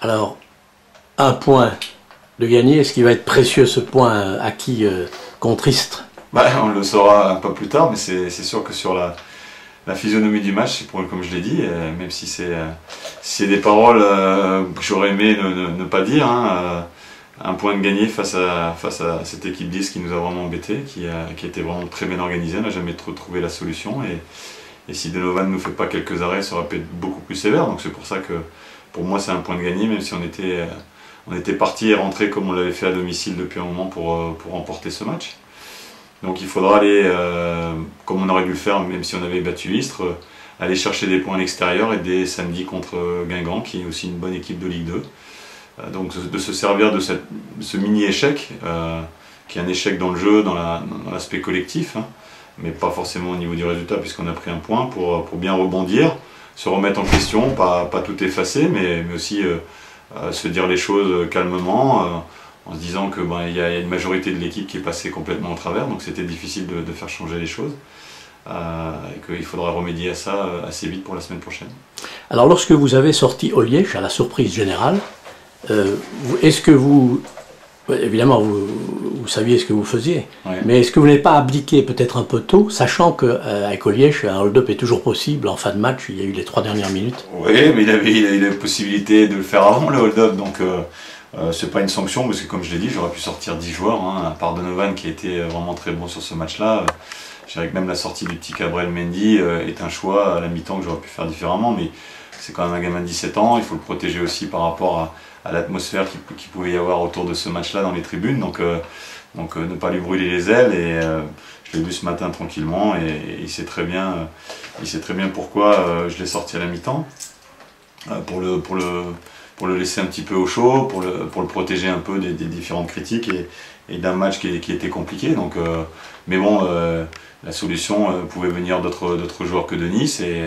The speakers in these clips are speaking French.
Alors, un point de gagner, est-ce qu'il va être précieux ce point acquis contre Istres? On le saura un peu plus tard, mais c'est sûr que sur la physionomie du match, comme je l'ai dit, même si c'est des paroles que j'aurais aimé ne pas dire, hein, un point de gagné face à cette équipe 10 qui nous a vraiment embêtés, qui était vraiment très bien organisée, on n'a jamais trop trouvé la solution, et si Donovan ne nous fait pas quelques arrêts, ça aurait pu être beaucoup plus sévère, donc c'est pour ça que pour moi c'est un point de gagné, même si on était parti et rentré comme on l'avait fait à domicile depuis un moment pour remporter ce match. Donc il faudra aller, comme on aurait dû le faire même si on avait battu Istres, aller chercher des points à l'extérieur et dès samedi contre Guingamp, qui est aussi une bonne équipe de Ligue 2. Donc de se servir de ce mini-échec, qui est un échec dans le jeu, dans l'aspect collectif, hein, mais pas forcément au niveau du résultat puisqu'on a pris un point, pour bien rebondir, se remettre en question, pas tout effacer, mais aussi se dire les choses calmement, en se disant que y a une majorité de l'équipe qui est passée complètement au travers, donc c'était difficile de faire changer les choses, et qu'il faudra remédier à ça assez vite pour la semaine prochaine. Alors lorsque vous avez sorti Oliège, à la surprise générale, est-ce que vous, évidemment vous saviez ce que vous faisiez, ouais, mais est-ce que vous n'avez pas abdiqué peut-être un peu tôt, sachant qu'avec Oliège, un hold-up est toujours possible en fin de match, il y a eu les 3 dernières minutes? Oui, mais il a eu la possibilité de le faire avant le hold-up, donc c'est pas une sanction, parce que comme je l'ai dit, j'aurais pu sortir 10 joueurs, hein, à part Donovan qui était vraiment très bon sur ce match-là. Je dirais que même la sortie du petit Cabrel Mendy est un choix à la mi-temps que j'aurais pu faire différemment, mais c'est quand même un gamin de 17 ans, il faut le protéger aussi par rapport à l'atmosphère qu'il pouvait y avoir autour de ce match-là dans les tribunes, donc ne pas lui brûler les ailes, et je l'ai vu ce matin tranquillement, et il sait très bien pourquoi je l'ai sorti à la mi-temps, pour le laisser un petit peu au chaud, pour le protéger un peu des différentes critiques et d'un match qui était compliqué. Donc, mais bon, la solution pouvait venir d'autres joueurs que Denis, et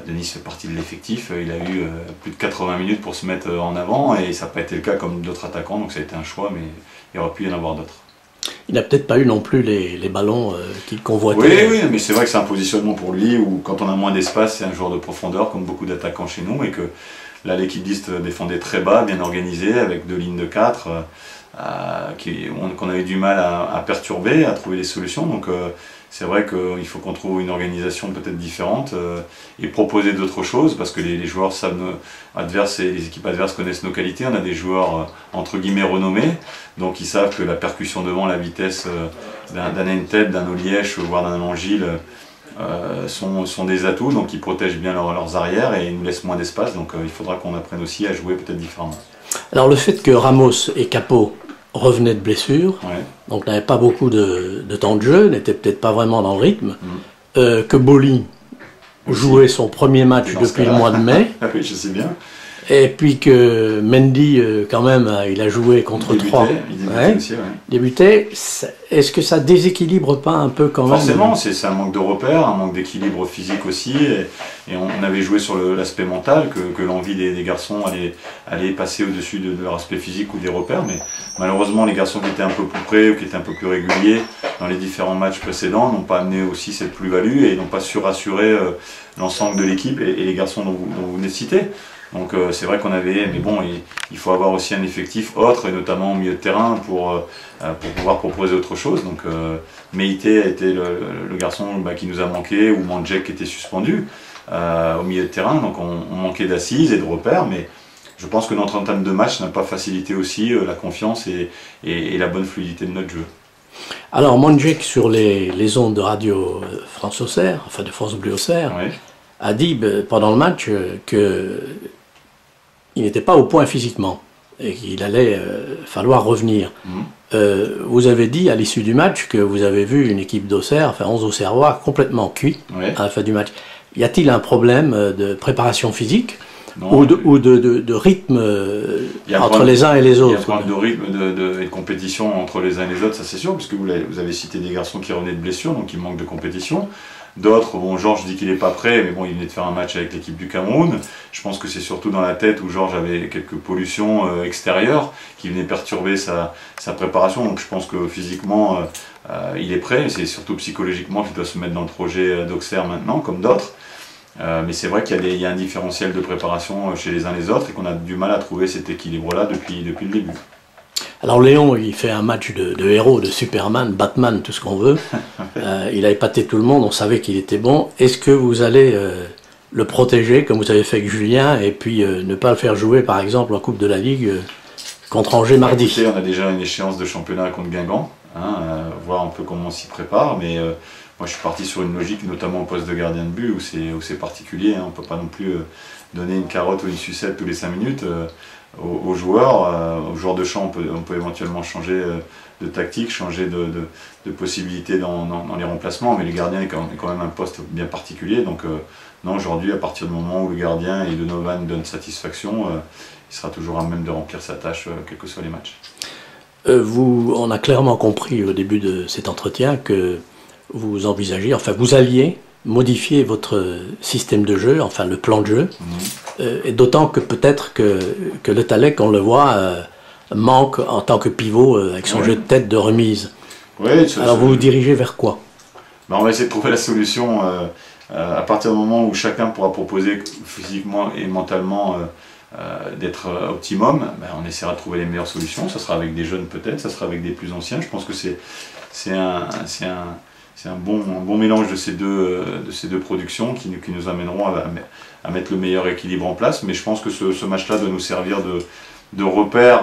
Denis fait partie de l'effectif. Il a eu plus de 80 minutes pour se mettre en avant, et ça n'a pas été le cas comme d'autres attaquants, donc ça a été un choix, mais il aurait pu y en avoir d'autres. Il n'a peut-être pas eu non plus les ballons qu'il convoitait. Oui, mais c'est vrai que c'est un positionnement pour lui, où quand on a moins d'espace, c'est un joueur de profondeur, comme beaucoup d'attaquants chez nous, et que là, l'équipe d'Istres défendait très bas, bien organisée, avec 2 lignes de 4, qu'on avait du mal à perturber, à trouver des solutions. Donc c'est vrai qu'il faut qu'on trouve une organisation peut-être différente et proposer d'autres choses, parce que les joueurs adverses et les équipes adverses connaissent nos qualités. On a des joueurs entre guillemets renommés, donc ils savent que la percussion devant, la vitesse d'un Enteb, d'un Oliège, voire d'un Langille, sont des atouts, donc ils protègent bien leurs arrières et ils nous laissent moins d'espace, donc il faudra qu'on apprenne aussi à jouer peut-être différemment. Alors le fait que Ramos et Capot revenaient de blessure, ouais, donc n'avaient pas beaucoup de temps de jeu, n'étaient peut-être pas vraiment dans le rythme, que Boli jouait son premier match depuis le mois de mai, oui, je sais bien. Et puis que Mendy, quand même, il a joué contre 3. Il débutait. Est-ce que ça déséquilibre pas un peu quand même? Forcément, c'est un manque de repères, un manque d'équilibre physique aussi. Et on avait joué sur l'aspect mental, que l'envie des garçons allait passer au-dessus de leur aspect physique ou des repères. Mais malheureusement, les garçons qui étaient un peu plus près ou qui étaient un peu plus réguliers dans les différents matchs précédents n'ont pas amené aussi cette plus-value et n'ont pas su rassurer l'ensemble de l'équipe et les garçons dont vous venez de citer. Donc c'est vrai qu'on avait, mais bon, il faut avoir aussi un effectif autre, et notamment au milieu de terrain, pour pouvoir proposer autre chose. Donc Meïté a été le garçon qui nous a manqué, ou Mandjek qui était suspendu au milieu de terrain, donc on manquait d'assises et de repères, mais je pense que notre entame de match n'a pas facilité aussi la confiance et la bonne fluidité de notre jeu. Alors Mandjek, sur les ondes de radio France-Auxerre, enfin de France Bleu Auxerre, oui, a dit pendant le match que il n'était pas au point physiquement et qu'il allait falloir revenir. Vous avez dit à l'issue du match que vous avez vu une équipe d'Auxerre, enfin 11 Auxerrois, complètement cuits, oui, à la fin du match. Y a-t-il un problème de préparation phisique? Non, ou de rythme entre les uns et les autres? Il y a un problème de rythme et de compétition entre les uns et les autres, ça c'est sûr, puisque vous avez cité des garçons qui revenaient de blessure, donc il manque de compétition. D'autres, bon, Georges dit qu'il n'est pas prêt, mais bon, il venait de faire un match avec l'équipe du Cameroun. Je pense que c'est surtout dans la tête où Georges avait quelques pollutions extérieures qui venaient perturber sa préparation. Donc je pense que physiquement, il est prêt. C'est surtout psychologiquement qu'il doit se mettre dans le projet d'Auxerre maintenant, comme d'autres. Mais c'est vrai qu'il y a un différentiel de préparation chez les uns les autres et qu'on a du mal à trouver cet équilibre-là depuis le début. Alors Léon, il fait un match de héros, de Superman, Batman, tout ce qu'on veut. Il a épaté tout le monde, on savait qu'il était bon. Est-ce que vous allez le protéger comme vous avez fait avec Julien et puis ne pas le faire jouer par exemple en Coupe de la Ligue contre Angers mardi? Écoutez, on a déjà une échéance de championnat contre Guingamp, voir un peu comment on s'y prépare, mais moi je suis parti sur une logique notamment au poste de gardien de but où c'est particulier, on ne peut pas non plus donner une carotte ou une sucette tous les 5 minutes. Aux joueurs de champ, on peut éventuellement changer de tactique, changer de possibilités dans les remplacements, mais le gardien est quand même un poste bien particulier. Donc non, aujourd'hui, à partir du moment où le gardien et Donovan donnent satisfaction, il sera toujours à même de remplir sa tâche, quels que soient les matchs. On a clairement compris au début de cet entretien que vous envisagiez, enfin vous alliez modifier votre système de jeu, enfin le plan de jeu, et d'autant que peut-être que Le Tallec, on le voit, manque en tant que pivot avec son jeu de tête de remise. Oui, alors vous vous dirigez vers quoi? On va essayer de trouver la solution à partir du moment où chacun pourra proposer physiquement et mentalement d'être optimum. On essaiera de trouver les meilleures solutions. Ça sera avec des jeunes peut-être, ça sera avec des plus anciens. Je pense que c'est un bon mélange de ces deux productions qui nous amèneront à mettre le meilleur équilibre en place. Mais je pense que ce match-là doit nous servir de repère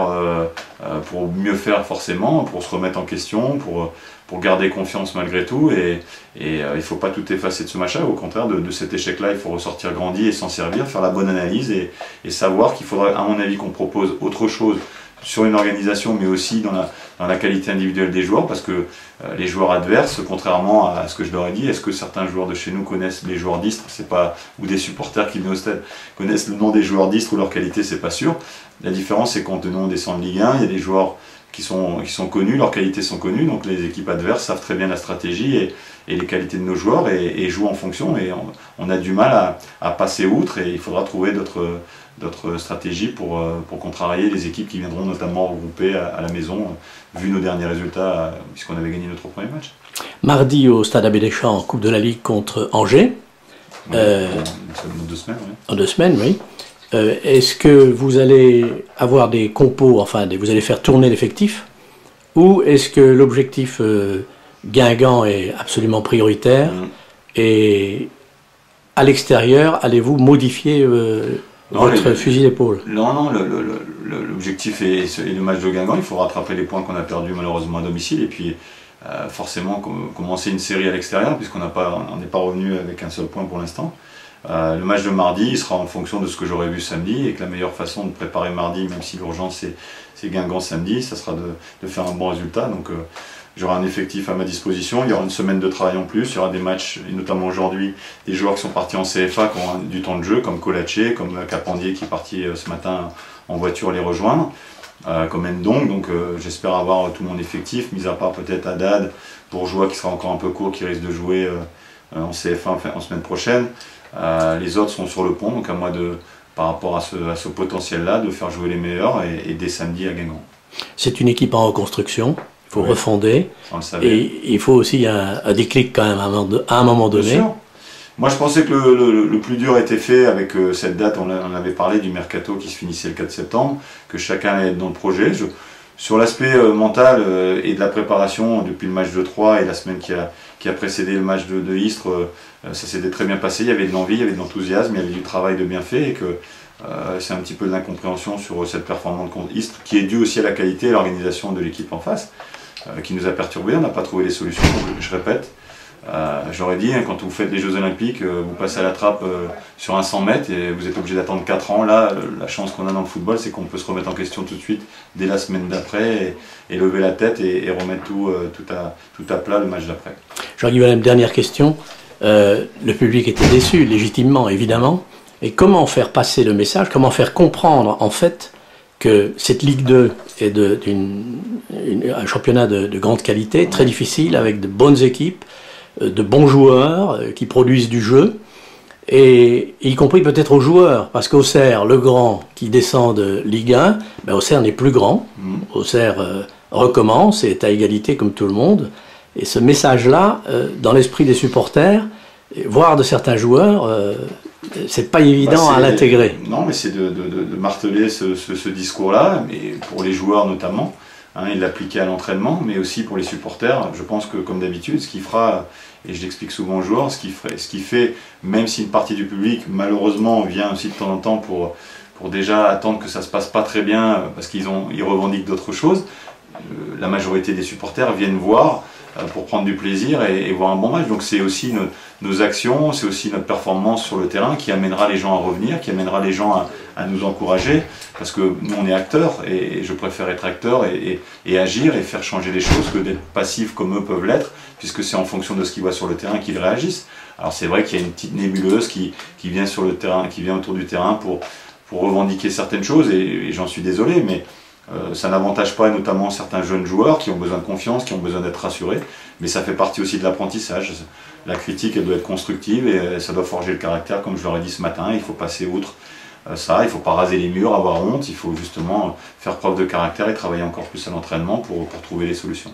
pour mieux faire forcément, pour se remettre en question, pour garder confiance malgré tout. Et il ne faut pas tout effacer de ce match-là. Au contraire, de cet échec-là, il faut ressortir grandi et s'en servir, faire la bonne analyse et savoir qu'il faudra, à mon avis, qu'on propose autre chose sur une organisation, mais aussi dans la qualité individuelle des joueurs, parce que les joueurs adverses, contrairement à ce que je leur ai dit, est-ce que certains joueurs de chez nous connaissent les joueurs d'Istres, c'est pas, ou des supporters qui venaient au stade connaissent le nom des joueurs d'Istres ou leur qualité, c'est pas sûr. La différence, c'est quand nous on descend de Ligue 1, il y a des joueurs qui sont connus, leurs qualités sont connues, donc les équipes adverses savent très bien la stratégie et les qualités de nos joueurs et jouent en fonction, et on a du mal à passer outre, et il faudra trouver d'autres stratégies pour contrarier les équipes qui viendront notamment regrouper à la maison, vu nos derniers résultats, puisqu'on avait gagné notre premier match. Mardi au Stade Abbé Deschamps, en Coupe de la Ligue contre Angers. En 2 semaines, oui. En 2 semaines, oui. Est-ce que vous allez avoir des compos, enfin vous allez faire tourner l'effectif, ou est-ce que l'objectif Guingamp est absolument prioritaire et à l'extérieur, allez-vous modifier votre fusil d'épaule? Non, l'objectif est le match de Guingamp, il faut rattraper les points qu'on a perdus malheureusement à domicile et puis forcément commencer une série à l'extérieur puisqu'on n'est pas revenu avec un seul point pour l'instant. Le match de mardi, il sera en fonction de ce que j'aurai vu samedi et que la meilleure façon de préparer mardi, même si l'urgence c'est Guingamp samedi, ça sera de faire un bon résultat. Donc j'aurai un effectif à ma disposition, il y aura une semaine de travail en plus, il y aura des matchs, et notamment aujourd'hui, des joueurs qui sont partis en CFA, qui ont du temps de jeu, comme Colaché, comme Capandier qui est parti ce matin en voiture les rejoindre, comme Ndong, donc j'espère avoir tout mon effectif, mis à part peut-être Haddad, Bourgeois qui sera encore un peu court, qui risque de jouer en CFA en semaine prochaine. Les autres sont sur le pont, donc à moi par rapport à ce potentiel-là, de faire jouer les meilleurs et dès samedi à Guingamp. C'est une équipe en reconstruction, il faut refonder, et il faut aussi un déclic quand même à un moment donné. Bien sûr. Moi je pensais que le plus dur était fait avec cette date, on avait parlé du mercato qui se finissait le 4 septembre, que chacun allait être dans le projet. Sur l'aspect mental et de la préparation depuis le match de Troyes et la semaine qui a précédé le match de Istres, ça s'était très bien passé, il y avait de l'envie, il y avait de l'enthousiasme, il y avait du travail de bien fait et que c'est un petit peu de l'incompréhension sur cette performance contre Istres qui est due aussi à la qualité et à l'organisation de l'équipe en face qui nous a perturbés, on n'a pas trouvé les solutions, donc je répète. J'aurais dit, quand vous faites les Jeux Olympiques, vous passez à la trappe sur un 100 mètres et vous êtes obligé d'attendre 4 ans. Là, la chance qu'on a dans le football, c'est qu'on peut se remettre en question tout de suite dès la semaine d'après et lever la tête et remettre tout à plat le match d'après. Jean-Guy Valem, dernière question. Le public était déçu, légitimement, évidemment. Et comment faire passer le message, comment faire comprendre, en fait, que cette Ligue 2 est un championnat de grande qualité, très difficile, avec de bonnes équipes, de bons joueurs qui produisent du jeu, et y compris peut-être aux joueurs, parce qu'Auxerre, le grand qui descend de Ligue 1, Auxerre n'est plus grand, Auxerre recommence et est à égalité comme tout le monde, et ce message-là, dans l'esprit des supporters, voire de certains joueurs, c'est pas évident à l'intégrer. Non, mais c'est de marteler ce discours-là, mais pour les joueurs notamment, hein, et de l'appliquer à l'entraînement, mais aussi pour les supporters. Je pense que, comme d'habitude, ce qui fera, et je l'explique souvent aux joueurs, ce qui fait, même si une partie du public, malheureusement, vient aussi de temps en temps pour déjà attendre que ça se passe pas très bien, parce qu'ils revendiquent d'autres choses, la majorité des supporters viennent voir pour prendre du plaisir et voir un bon match. Donc c'est aussi nos actions, c'est aussi notre performance sur le terrain qui amènera les gens à revenir, qui amènera les gens à nous encourager, parce que nous on est acteurs et je préfère être acteur et agir et faire changer les choses que d'être passif comme eux peuvent l'être, puisque c'est en fonction de ce qu'ils voient sur le terrain qu'ils réagissent. Alors c'est vrai qu'il y a une petite nébuleuse qui vient sur le terrain, qui vient autour du terrain pour revendiquer certaines choses et j'en suis désolé, mais ça n'avantage pas notamment certains jeunes joueurs qui ont besoin de confiance, qui ont besoin d'être rassurés, mais ça fait partie aussi de l'apprentissage. La critique, elle doit être constructive et ça doit forger le caractère, comme je leur ai dit ce matin. Il faut passer outre ça, il ne faut pas raser les murs, avoir honte, il faut justement faire preuve de caractère et travailler encore plus à l'entraînement pour trouver les solutions.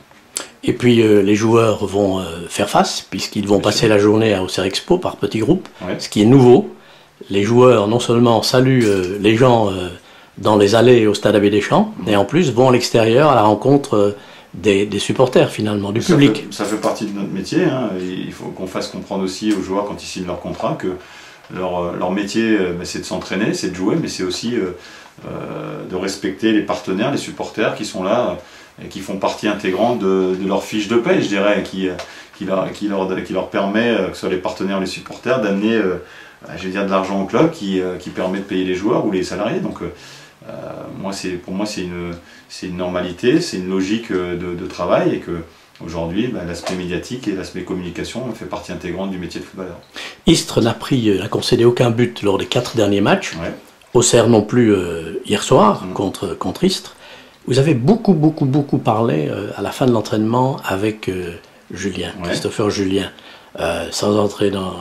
Et puis les joueurs vont faire face, puisqu'ils vont passer la journée à Auxerre Expo par petits groupes, ce qui est nouveau. Les joueurs non seulement saluent les gens dans les allées au stade Abbé Deschamps, et en plus vont à l'extérieur à la rencontre des supporters finalement, du public. Ça fait partie de notre métier, hein. Il faut qu'on fasse comprendre aussi aux joueurs quand ils signent leur contrat que leur métier c'est de s'entraîner, c'est de jouer, mais c'est aussi de respecter les partenaires, les supporters qui sont là et qui font partie intégrante de leur fiche de paie, je dirais, qui leur permet, que ce soit les partenaires ou les supporters, d'amener de l'argent au club qui permet de payer les joueurs ou les salariés. Donc pour moi c'est une normalité, c'est une logique de travail et que aujourd'hui l'aspect médiatique et l'aspect communication fait partie intégrante du métier de footballeur. Istres n'a concédé aucun but lors des 4 derniers matchs, Auxerre non plus hier soir contre Istres. Vous avez beaucoup parlé à la fin de l'entraînement avec Julien, Christopher Julien. Sans entrer dans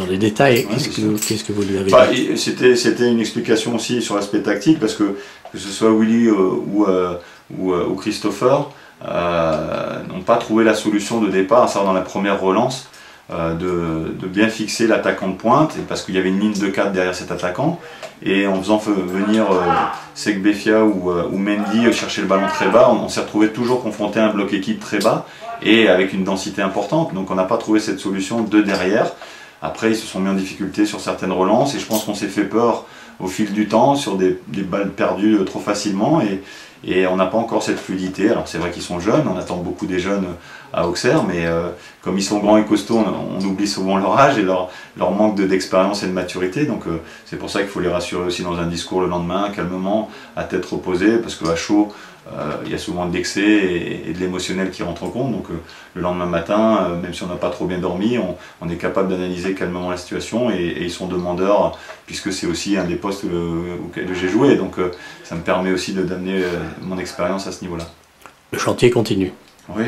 les détails, qu'est-ce que vous lui avez dit? C'était une explication aussi sur l'aspect tactique, parce que ce soit Willy ou Christopher n'ont pas trouvé la solution de départ, à savoir dans la première relance, de bien fixer l'attaquant de pointe, parce qu'il y avait une ligne de 4 derrière cet attaquant, et en faisant venir Segbefia ou Mendy chercher le ballon très bas, on s'est retrouvé toujours confronté à un bloc équipe très bas, et avec une densité importante, donc on n'a pas trouvé cette solution de derrière. Après ils se sont mis en difficulté sur certaines relances, et je pense qu'on s'est fait peur au fil du temps sur des balles perdues trop facilement, et on n'a pas encore cette fluidité. Alors c'est vrai qu'ils sont jeunes, on attend beaucoup des jeunes à Auxerre, mais comme ils sont grands et costauds, on oublie souvent leur âge et leur manque d'expérience et de maturité. Donc c'est pour ça qu'il faut les rassurer aussi dans un discours le lendemain, calmement, à tête reposée, parce qu'à chaud, il y a souvent de l'excès et de l'émotionnel qui rentre en compte. Donc le lendemain matin, même si on n'a pas trop bien dormi, on est capable d'analyser calmement la situation, et ils sont demandeurs, puisque c'est aussi un des postes auquel j'ai joué. Donc ça me permet aussi d'amener mon expérience à ce niveau-là. Le chantier continue. Oui,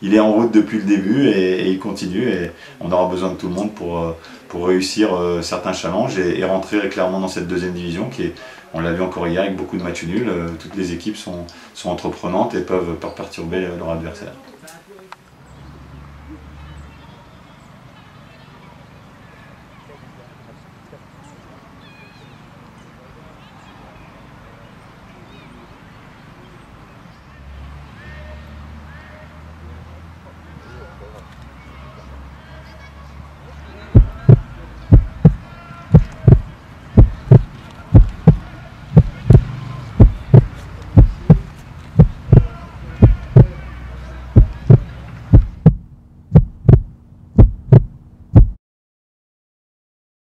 il est en route depuis le début et il continue, et on aura besoin de tout le monde pour réussir certains challenges et rentrer clairement dans cette deuxième division qui est, on l'a vu encore hier avec beaucoup de matchs nuls, toutes les équipes sont entreprenantes et peuvent perturber leur adversaire.